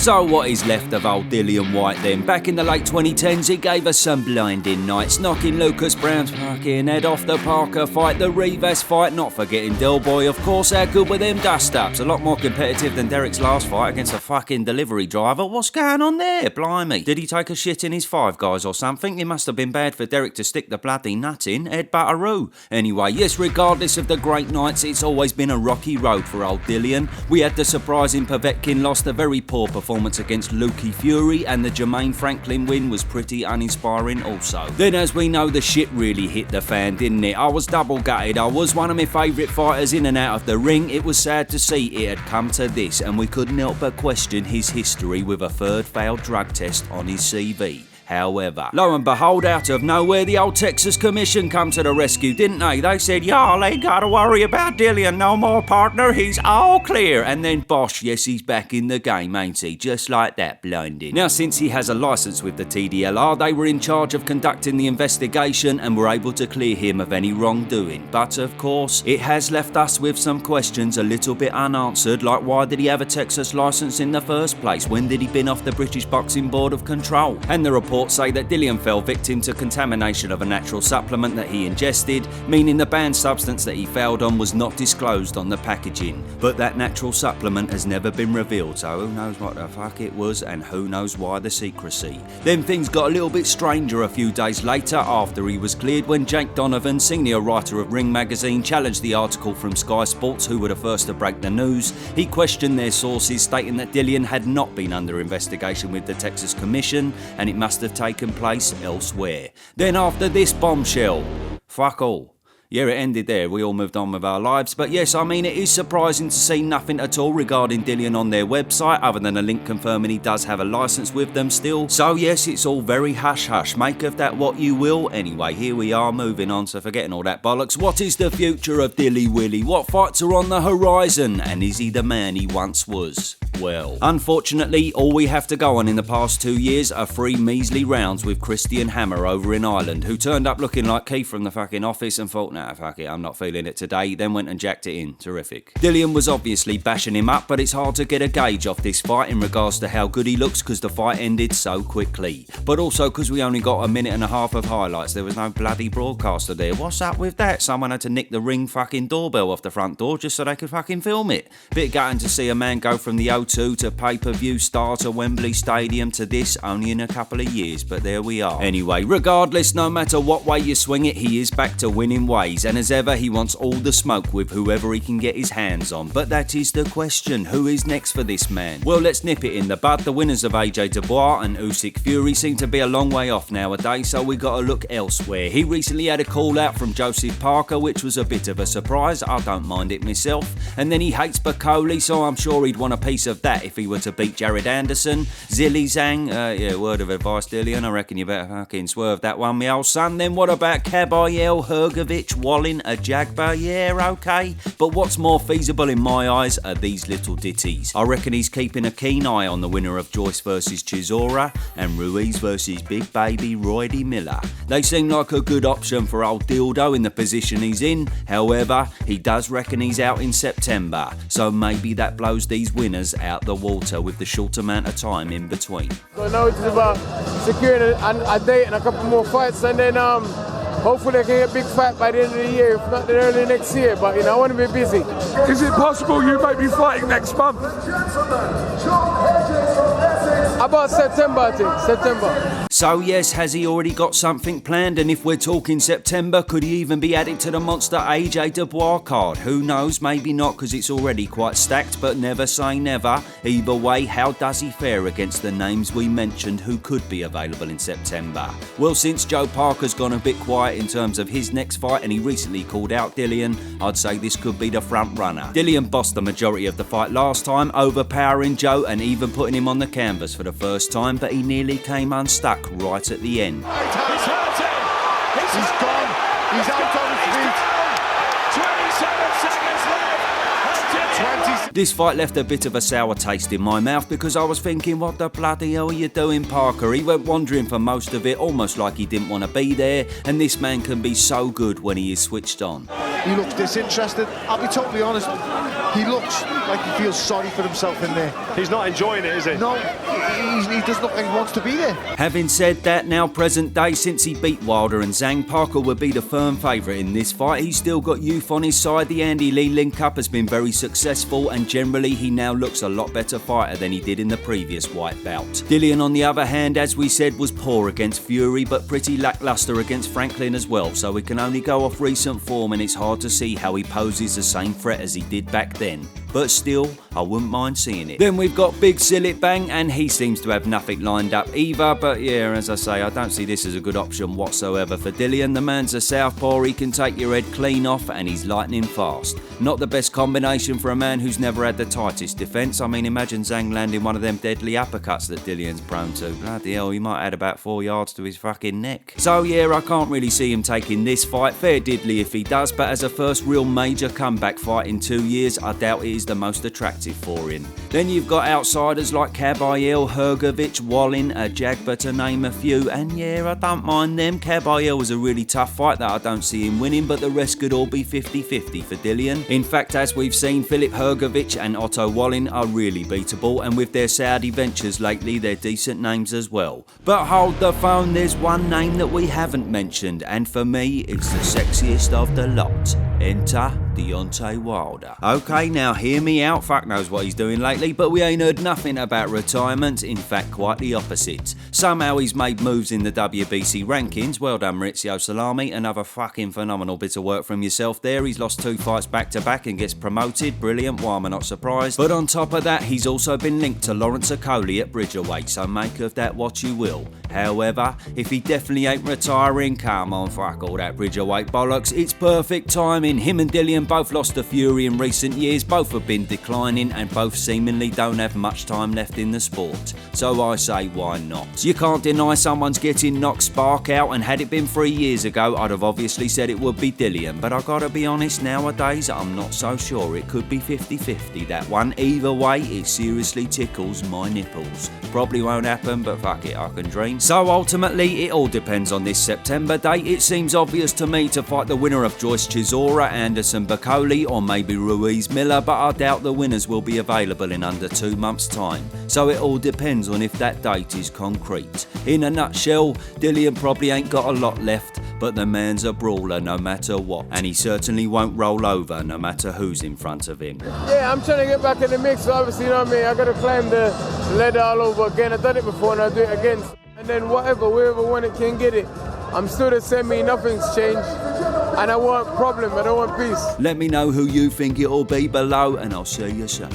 So what is left of old Dillian Whyte then? Back in the late 2010s, he gave us some blinding nights, knocking Lucas Brown's fucking head off, the Parker fight, the Rivas fight, not forgetting Dubois, of course. How good were them dust-ups? A lot more competitive than Derek's last fight against a fucking delivery driver. What's going on there? Blimey. Did he take a shit in his Five Guys or something? It must have been bad for Derek to stick the bloody nut in. Head butteroo. Anyway, yes, regardless of the great nights, it's always been a rocky road for old Dillian. We had the surprising Povetkin loss, the very poor performance against Lukey Fury, and the Jermaine Franklin win was pretty uninspiring also. Then, as we know, the shit really hit the fan, didn't it? I was double gutted. I was one of my favourite fighters in and out of the ring. It was sad to see it had come to this, and we couldn't help but question his history with a third failed drug test on his CV. However, lo and behold, out of nowhere, the old Texas Commission come to the rescue, didn't they? They said, y'all ain't gotta worry about Dillian no more, partner, he's all clear. And then bosh, yes, he's back in the game, ain't he? Just like that, blinded. Now, since he has a licence with the TDLR, they were in charge of conducting the investigation and were able to clear him of any wrongdoing. But of course, it has left us with some questions a little bit unanswered, like why did he have a Texas licence in the first place? When did he bin off the British Boxing Board of Control? And the reports say that Dillian fell victim to contamination of a natural supplement that he ingested, meaning the banned substance that he failed on was not disclosed on the packaging. But that natural supplement has never been revealed, so who knows what the fuck it was and who knows why the secrecy. Then things got a little bit stranger a few days later after he was cleared, when Jake Donovan, senior writer of Ring magazine, challenged the article from Sky Sports, who were the first to break the news. He questioned their sources, stating that Dillian had not been under investigation with the Texas Commission and it must have taken place elsewhere. Then after this bombshell, fuck all. Yeah, it ended there. We all moved on with our lives. But yes, I mean, it is surprising to see nothing at all regarding Dillian on their website, other than a link confirming he does have a licence with them still. So yes, it's all very hush-hush. Make of that what you will. Anyway, here we are, moving on, so forgetting all that bollocks. What is the future of Dilly Willy? What fights are on the horizon? And is he the man he once was? Well, unfortunately, all we have to go on in the past 2 years are 3 measly rounds with Christian Hammer over in Ireland, who turned up looking like Keith from the fucking Office and thought, nah, fuck it, I'm not feeling it today, then went and jacked it in. Terrific. Dillian was obviously bashing him up, but it's hard to get a gauge off this fight in regards to how good he looks because the fight ended so quickly. But also because we only got a minute and a half of highlights, there was no bloody broadcaster there. What's up with that? Someone had to nick the Ring fucking doorbell off the front door just so they could fucking film it. Bit gutting to see a man go from the O2 to pay-per-view star to Wembley Stadium to this only in a couple of years, but there we are. Anyway, regardless, no matter what way you swing it, he is back to winning ways, and as ever, he wants all the smoke with whoever he can get his hands on. But that is the question, who is next for this man? Well, let's nip it in the bud. The winners of AJ Dubois and Usyk Fury seem to be a long way off nowadays, so we gotta look elsewhere. He recently had a call out from Joseph Parker, which was a bit of a surprise. I don't mind it myself. And then he hates Bacoli, so I'm sure he'd want a piece of that if he were to beat Jared Anderson. Zilly Zhang, yeah, word of advice, Dillian, I reckon you better fucking swerve that one, me old son. Then what about Kabayel, Hergovich, Wallin, Ajagba? Yeah, okay. But what's more feasible in my eyes are these little ditties. I reckon he's keeping a keen eye on the winner of Joyce versus Chisora and Ruiz versus Big Baby Roydy Miller. They seem like a good option for old Dildo in the position he's in. However, he does reckon he's out in September, so maybe that blows these winners out the water with the short amount of time in between. So now it's about securing a date and a couple more fights, and then hopefully I can get a big fight by the end of the year, if not then early next year, but you know, I want to be busy. Is it possible you may be fighting next month? About September, I think, September. So yes, has he already got something planned? And if we're talking September, could he even be added to the monster AJ Dubois card? Who knows, maybe not, because it's already quite stacked, but never say never. Either way, how does he fare against the names we mentioned who could be available in September? Well, since Joe Parker's gone a bit quiet in terms of his next fight and he recently called out Dillian, I'd say this could be the front runner. Dillian bossed the majority of the fight last time, overpowering Joe and even putting him on the canvas for the first time, but he nearly came unstuck right at the end. He's hurting! He's gone! He's out on his feet! 27 seconds left! This fight left a bit of a sour taste in my mouth because I was thinking, what the bloody hell are you doing, Parker? He went wandering for most of it, almost like he didn't want to be there, and this man can be so good when he is switched on. He looks disinterested. I'll be totally honest. He looks like he feels sorry for himself in there. He's not enjoying it, is he? No, he doesn't look like he wants to be there. Having said that, now present day, since he beat Wilder and Zhang, Parker would be the firm favourite in this fight. He's still got youth on his side. The Andy Lee link-up has been very successful, and generally he now looks a lot better fighter than he did in the previous Whyte bout. Dillian, on the other hand, as we said, was poor against Fury, but pretty lacklustre against Franklin as well, so we can only go off recent form, and it's hard to see how he poses the same threat as he did back then. But still, I wouldn't mind seeing it. Then we've got Big Sillet Bang, and he seems to have nothing lined up either. But yeah, as I say, I don't see this as a good option whatsoever for Dillian. The man's a southpaw, he can take your head clean off, and he's lightning fast. Not the best combination for a man who's never had the tightest defence. I mean, imagine Zhang landing one of them deadly uppercuts that Dillian's prone to. Bloody hell, he might add about 4 yards to his fucking neck. So yeah, I can't really see him taking this fight. Fair diddly if he does, but as a first real major comeback fight in 2 years, I doubt it is the most attractive for him. Then you've got outsiders like Kabayel, Hrgovic, Wallin, Jagba to name a few, and yeah, I don't mind them. Kabayel was a really tough fight that I don't see him winning, but the rest could all be 50-50 for Dillian. In fact, as we've seen, Filip Hrgovic and Otto Wallin are really beatable, and with their Saudi ventures lately, they're decent names as well. But hold the phone, there's one name that we haven't mentioned, and for me, it's the sexiest of the lot. Enter Deontay Wilder. Okay, now hear me out, fuck knows what he's doing lately, but we ain't heard nothing about retirement, in fact quite the opposite. Somehow he's made moves in the WBC rankings. Well done, Maurizio Salami, another fucking phenomenal bit of work from yourself there. He's lost 2 fights back to back and gets promoted, brilliant, why am I not surprised? But on top of that, he's also been linked to Lawrence Okolie at Bridgerweight, so make of that what you will. However, if he definitely ain't retiring, come on, fuck all that Bridgerweight bollocks, it's perfect timing. Him and Dillian both lost to Fury in recent years, both have been declining, and both seemingly don't have much time left in the sport. So I say, why not? You can't deny someone's getting knocked spark out, and had it been 3 years ago, I'd have obviously said it would be Dillian, but I gotta be honest, nowadays I'm not so sure. It could be 50-50, that one. Either way, it seriously tickles my nipples. Probably won't happen, but fuck it, I can dream. So ultimately, it all depends on this September date. It seems obvious to me to fight the winner of Joyce Chisora, Anderson Bacoli, or maybe Ruiz Miller, but I doubt the winners will be available in under 2 months' time. So it all depends on if that date is concrete. In a nutshell, Dillian probably ain't got a lot left, but the man's a brawler no matter what, and he certainly won't roll over no matter who's in front of him. Yeah, I'm trying to get back in the mix, so obviously, you know what I mean, I gotta climb the ladder all over again. I've done it before and I'll do it again. And then whatever, wherever one it can get it. I'm still the same, nothing's changed. And I want problem, I don't want peace. Let me know who you think it'll be below, and I'll see you soon.